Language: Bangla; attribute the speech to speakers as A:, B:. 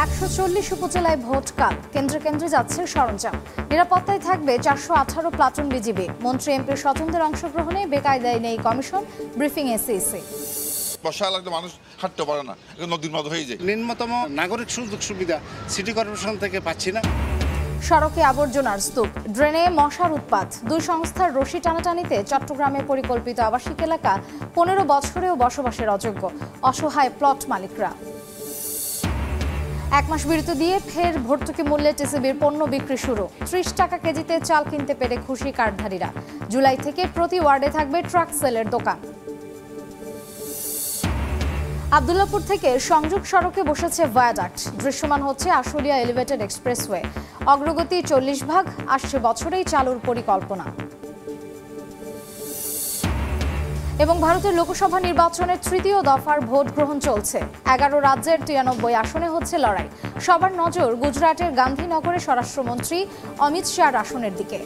A: ১৪০ উপজেলায় ভোট কাল, কেন্দ্রে কেন্দ্রে যাচ্ছে সরঞ্জাম। নিরাপত্তায় থাকবে ৪১৮ প্লাটুন বিজিবি। মন্ত্রী এমপি স্বতন্ত্রের অংশগ্রহণে বেকায়দায় নেই কমিশন, ব্রিফিং এসইসি।
B: বর্ষা লাগলে মানুষ হাঁটতে পারে না, নদীর মতো হয়ে যায়।
C: নিম্নতম নাগরিক সুযোগ সুবিধা সিটি কর্পোরেশন থেকে পাচ্ছি না।
A: সড়কে আবর্জনার স্তূপ, ড্রেনে মশার উৎপাত। দুই সংস্থার রশি টানাটানিতে চট্টগ্রামে পরিকল্পিত আবাসিক এলাকা ১৫ বছরেও বসবাসের অযোগ্য, অসহায় প্লট মালিকরা। ১ মাস বিরতি দিয়ে ফের ভর্তুকি মূল্যে টিসিবির পণ্য বিক্রি শুরু। ৩০ টাকা কেজিতে চাল কিনতে পেরে খুশি কার্ডধারীরা। জুলাই থেকে প্রতি ওয়ার্ডে থাকবে ট্রাক সেলের দোকান। আব্দুল্লাহপুর থেকে সংযোগ সড়কে বসেছে ভায়াডাক্ট, দৃশ্যমান হচ্ছে আশুলিয়া এলিভেটেড এক্সপ্রেসওয়ে। অগ্রগতি ৪০%, আসছে বছরেই চালুর পরিকল্পনা। এবং ভারতের লোকসভা নির্বাচনের তৃতীয় দফার ভোট গ্রহণ চলছে। ১১ রাজ্যের ৯৩ আসনে হচ্ছে লড়াই। সবার নজর গুজরাটের গান্ধীনগরে স্বরাষ্ট্রমন্ত্রী অমিত শাহর আসনের দিকে।